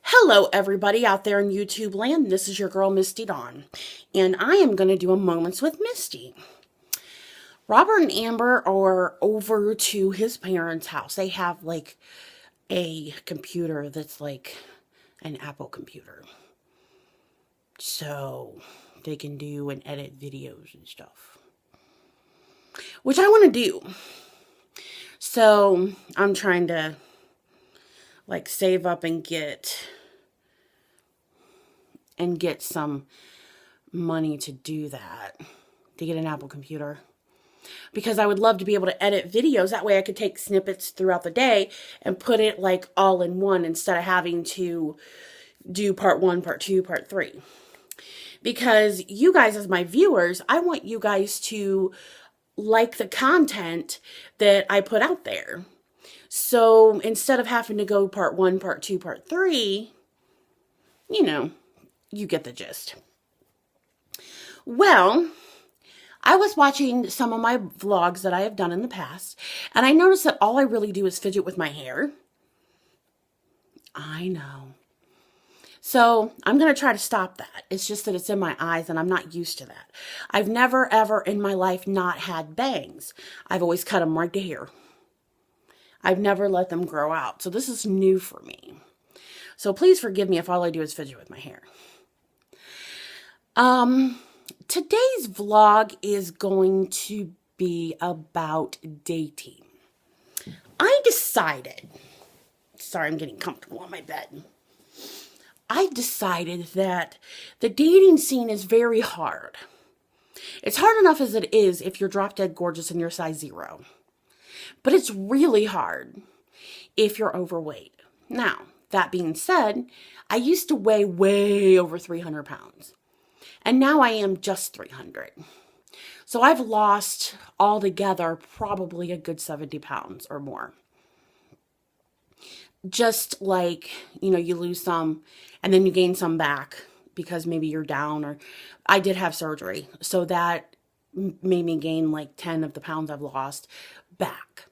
Hello, everybody out there in YouTube land. This is your girl, Misty Dawn, and I am going to do a Moments with Misty. Robert and Amber are over to his parents' house. They have like a computer that's like an Apple computer, so they can do and edit videos and stuff, which I want to do. So I'm trying to like save up and get some money to do that, to get an Apple computer, because I would love to be able to edit videos. That way I could take snippets throughout the day and put it like all in one instead of having to do part 1, part 2, part 3. Because you guys, as my viewers, I want you guys to like the content that I put out there. So instead of having to go part 1, part 2, part 3, you get the gist. Well, I was watching some of my vlogs that I have done in the past, and I noticed that all I really do is fidget with my hair. I know. So I'm going to try to stop that. It's just that it's in my eyes, and I'm not used to that. I've never, ever in my life not had bangs. I've always cut them right to here. I've never let them grow out. So this is new for me. So please forgive me if all I do is fidget with my hair. Today's vlog is going to be about dating. I decided, sorry, I'm getting comfortable on my bed. I decided that the dating scene is very hard. It's hard enough as it is if you're drop dead gorgeous and you're size 0. But it's really hard if you're overweight. Now, that being said, I used to weigh way over 300 pounds. And now I am just 300. So I've lost altogether probably a good 70 pounds or more. Just like, you lose some and then you gain some back because maybe you're down, or I did have surgery. So that made me gain like 10 of the pounds I've lost back.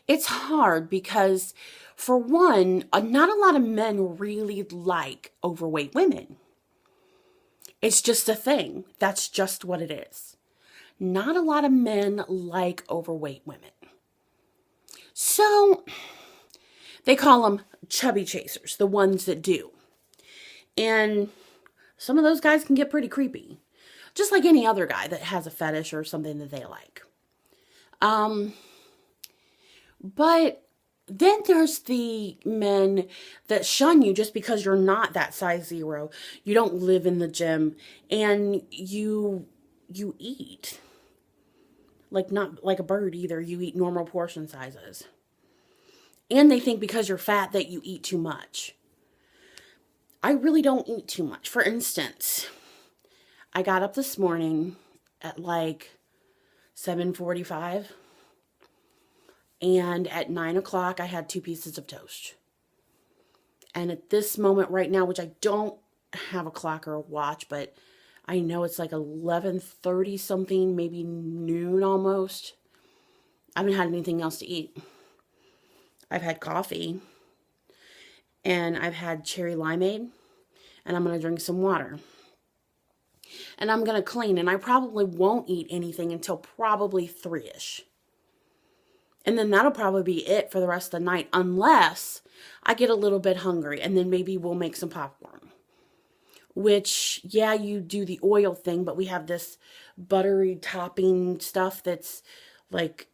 It's hard because, for one, not a lot of men really like overweight women. It's just a thing. That's just what it is. Not a lot of men like overweight women. So they call them chubby chasers, the ones that do. And some of those guys can get pretty creepy. Just like any other guy that has a fetish or something that they like. But then there's the men that shun you just because you're not that size 0. You don't live in the gym, and you eat. Like, not like a bird either. You eat normal portion sizes. And they think because you're fat that you eat too much. I really don't eat too much. For instance, I got up this morning at like 7:45. And at 9 o'clock, I had 2 pieces of toast. And at this moment right now, which I don't have a clock or a watch, but I know it's like 11:30 something, maybe noon almost. I haven't had anything else to eat. I've had coffee. And I've had cherry limeade. And I'm going to drink some water. And I'm going to clean. And I probably won't eat anything until probably 3-ish. And then that'll probably be it for the rest of the night, unless I get a little bit hungry, and then maybe we'll make some popcorn. Which, yeah, you do the oil thing, but we have this buttery topping stuff that's like,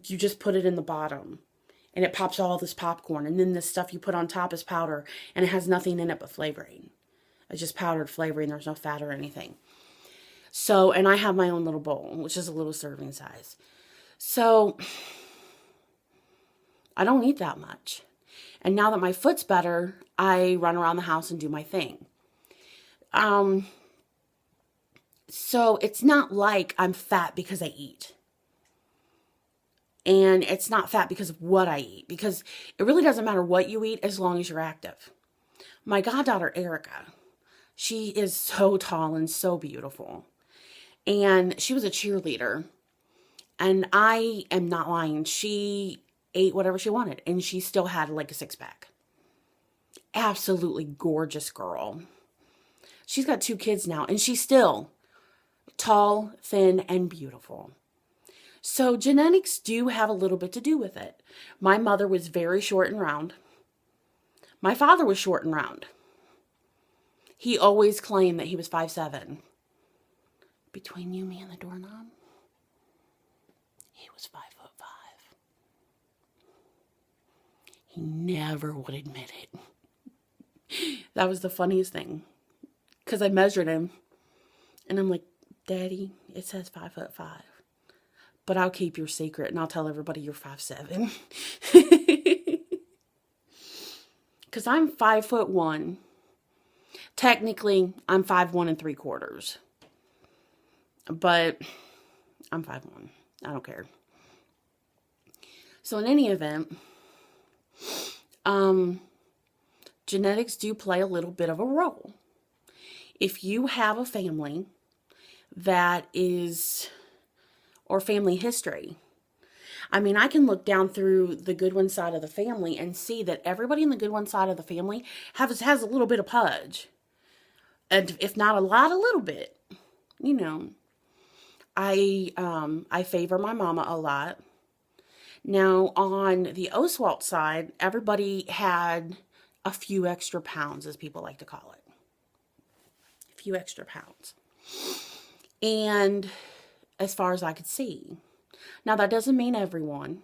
you just put it in the bottom, and it pops all this popcorn, and then this stuff you put on top is powder, and it has nothing in it but flavoring. It's just powdered flavoring, there's no fat or anything. So, and I have my own little bowl, which is a little serving size. So I don't eat that much. And now that my foot's better, I run around the house and do my thing. So it's not like I'm fat because I eat. And it's not fat because of what I eat. Because it really doesn't matter what you eat as long as you're active. My goddaughter, Erica, she is so tall and so beautiful. And she was a cheerleader. And I am not lying. She ate whatever she wanted, and she still had like a six-pack. Absolutely gorgeous girl. She's got 2 kids now, and she's still tall, thin, and beautiful. So genetics do have a little bit to do with it. My mother was very short and round. My father was short and round. He always claimed that he was 5'7". Between you, me, and the doorknob, he was 5'5". He never would admit it. That was the funniest thing. Because I measured him, and I'm like, Daddy, it says 5'5". But I'll keep your secret, and I'll tell everybody you're 5'7". Because I'm 5'1". Technically, I'm 5'1 3/4". But I'm 5'1". I don't care. So in any event, genetics do play a little bit of a role. If you have a family that is, or family history, I mean, I can look down through the Goodwin side of the family and see that everybody in the Goodwin side of the family has a little bit of pudge. And if not a lot, a little bit. You know, I favor my mama a lot. Now, on the Oswalt side, everybody had a few extra pounds, as people like to call it. A few extra pounds. And as far as I could see. Now, that doesn't mean everyone.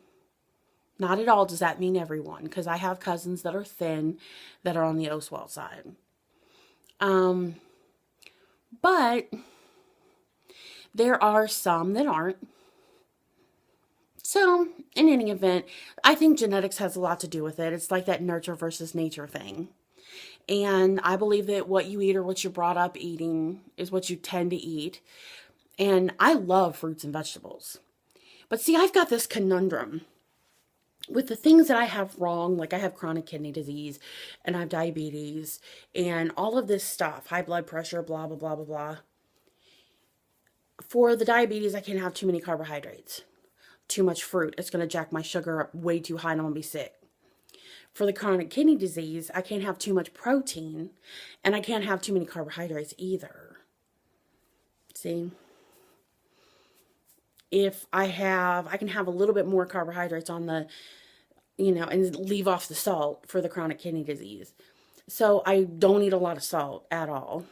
Not at all does that mean everyone, because I have cousins that are thin that are on the Oswalt side. But there are some that aren't. So, in any event, I think genetics has a lot to do with it. It's like that nurture versus nature thing. And I believe that what you eat or what you're brought up eating is what you tend to eat. And I love fruits and vegetables. But see, I've got this conundrum with the things that I have wrong. Like I have chronic kidney disease and I have diabetes and all of this stuff. High blood pressure, blah, blah, blah, blah, blah. For the diabetes, I can't have too many carbohydrates. Too much fruit. It's going to jack my sugar up way too high and I'm going to be sick. For the chronic kidney disease, I can't have too much protein and I can't have too many carbohydrates either. See? If I can have a little bit more carbohydrates on the, and leave off the salt for the chronic kidney disease. So I don't eat a lot of salt at all.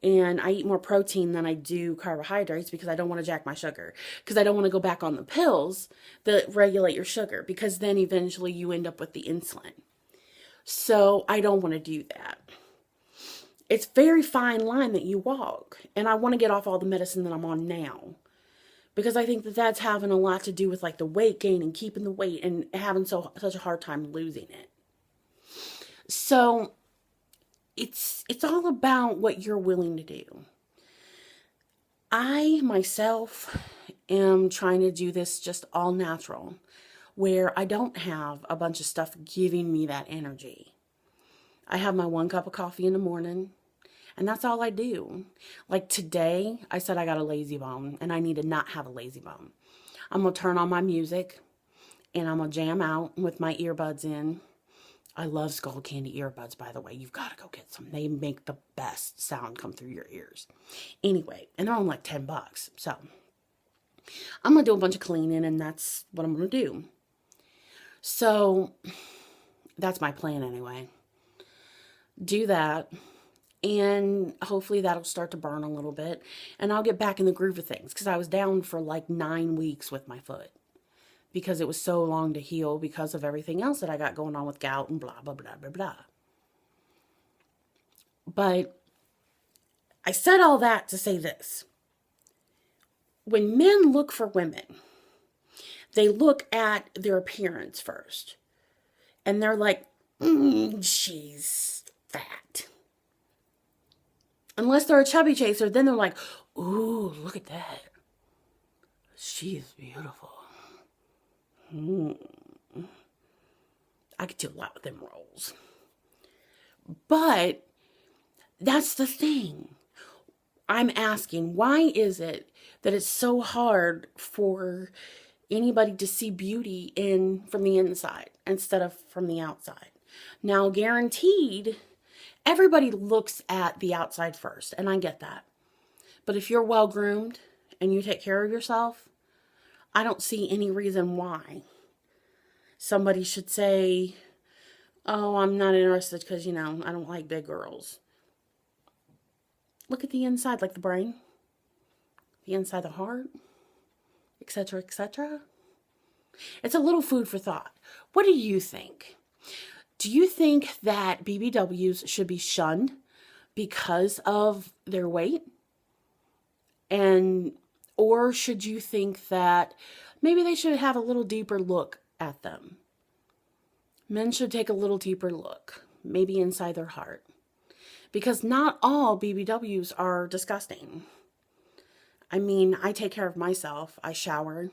And I eat more protein than I do carbohydrates because I don't want to jack my sugar. Because I don't want to go back on the pills that regulate your sugar. Because then eventually you end up with the insulin. So I don't want to do that. It's a very fine line that you walk. And I want to get off all the medicine that I'm on now. Because I think that that's having a lot to do with like the weight gain and keeping the weight and having such a hard time losing it. So it's all about what you're willing to do. I myself am trying to do this just all natural, where I don't have a bunch of stuff giving me that energy. I have my 1 cup of coffee in the morning, and that's all I do. Like today, I said I got a lazy bone, and I need to not have a lazy bone. I'm going to turn on my music, and I'm going to jam out with my earbuds in. I love Skull Candy earbuds, by the way. You've got to go get some. They make the best sound come through your ears. Anyway, and they're only like $10. So, I'm going to do a bunch of cleaning, and that's what I'm going to do. So, that's my plan anyway. Do that, and hopefully that'll start to burn a little bit, and I'll get back in the groove of things, because I was down for like 9 weeks with my foot. Because it was so long to heal because of everything else that I got going on with gout and blah, blah, blah, blah, blah. But I said all that to say this. When men look for women, they look at their appearance first. And they're like, she's fat. Unless they're a chubby chaser, then they're like, ooh, look at that. She's beautiful. I could do a lot with them roles. But that's the thing. I'm asking, why is it that it's so hard for, anybody to see beauty in from the inside instead of from the outside. Now, guaranteed, everybody looks at the outside first, and I get that. But if you're well groomed and you take care of yourself, I don't see any reason why somebody should say, oh, I'm not interested because, I don't like big girls. Look at the inside, like the brain, the inside of the heart, etc., etc. It's a little food for thought. What do you think? Do you think that BBWs should be shunned because of their weight? Or should you think that maybe they should have a little deeper look at them? Men should take a little deeper look, maybe inside their heart. Because not all BBWs are disgusting. I mean, I take care of myself. I shower.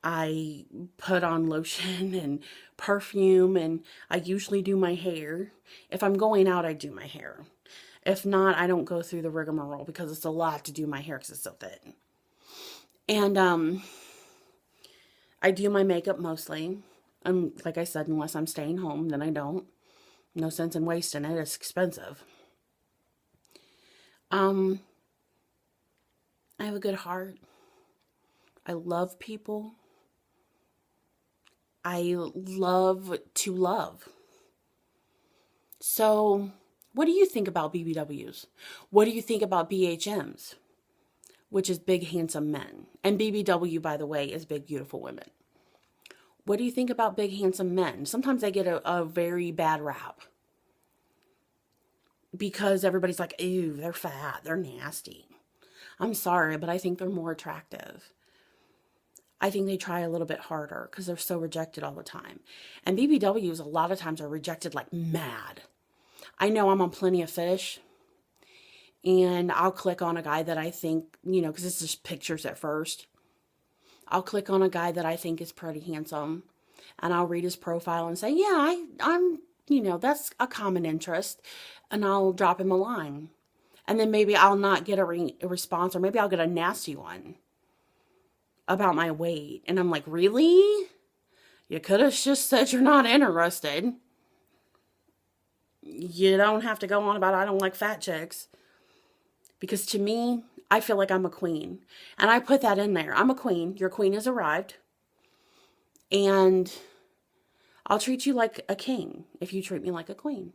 I put on lotion and perfume, and I usually do my hair. If I'm going out, I do my hair. If not, I don't go through the rigmarole because it's a lot to do my hair because it's so thin. And I do my makeup mostly. Like I said, unless I'm staying home, then I don't. No sense in wasting it. It's expensive. I have a good heart. I love people. I love to love. So, what do you think about BBWs? What do you think about BHMs? Which is big, handsome men. And BBW, by the way, is big, beautiful women. What do you think about big, handsome men? Sometimes they get a very bad rap. Because everybody's like, ew, they're fat, they're nasty. I'm sorry, but I think they're more attractive. I think they try a little bit harder because they're so rejected all the time. And BBWs a lot of times are rejected like mad. I know I'm on Plenty of Fish. And I'll click on a guy that I think, because it's just pictures at first. I'll click on a guy that I think is pretty handsome. And I'll read his profile and say, yeah, I'm that's a common interest. And I'll drop him a line. And then maybe I'll not get a response, or maybe I'll get a nasty one about my weight. And I'm like, really? You could have just said you're not interested. You don't have to go on about I don't like fat chicks. Because to me, I feel like I'm a queen. And I put that in there. I'm a queen. Your queen has arrived. And I'll treat you like a king if you treat me like a queen.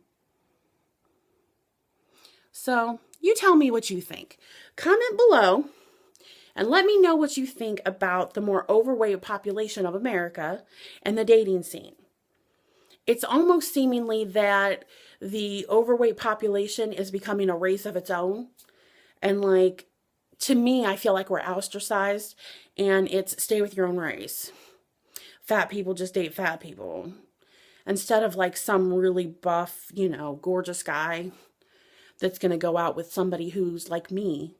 So, you tell me what you think. Comment below and let me know what you think about the more overweight population of America and the dating scene. It's almost seemingly that the overweight population is becoming a race of its own. And to me, I feel like we're ostracized, and it's stay with your own race. Fat people just date fat people. Instead of some really buff, gorgeous guy that's going to go out with somebody who's like me,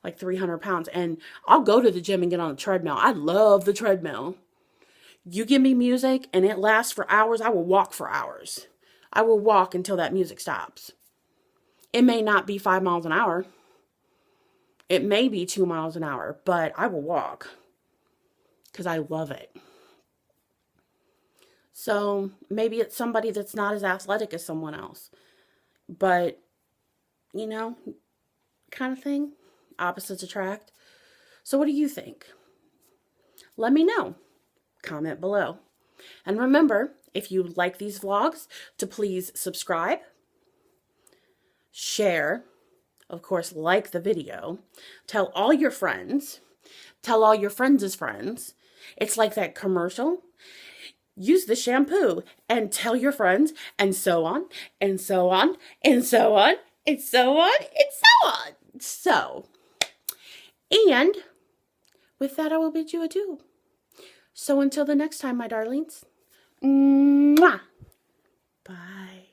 like 300 pounds. And I'll go to the gym and get on the treadmill. I love the treadmill. You give me music and it lasts for hours, I will walk for hours. I will walk until that music stops. It may not be 5 miles an hour. It may be 2 miles an hour, but I will walk because I love it. So maybe it's somebody that's not as athletic as someone else, but kind of thing. Opposites attract. So what do you think? Let me know. Comment below. And remember, if you like these vlogs, to please subscribe, share, of course, like the video, tell all your friends, tell all your friends' friends. It's like that commercial. Use the shampoo and tell your friends, and so on, and so on, and so on, and so on, and so on. So, and with that, I will bid you adieu. So until the next time, my darlings, mwah, bye.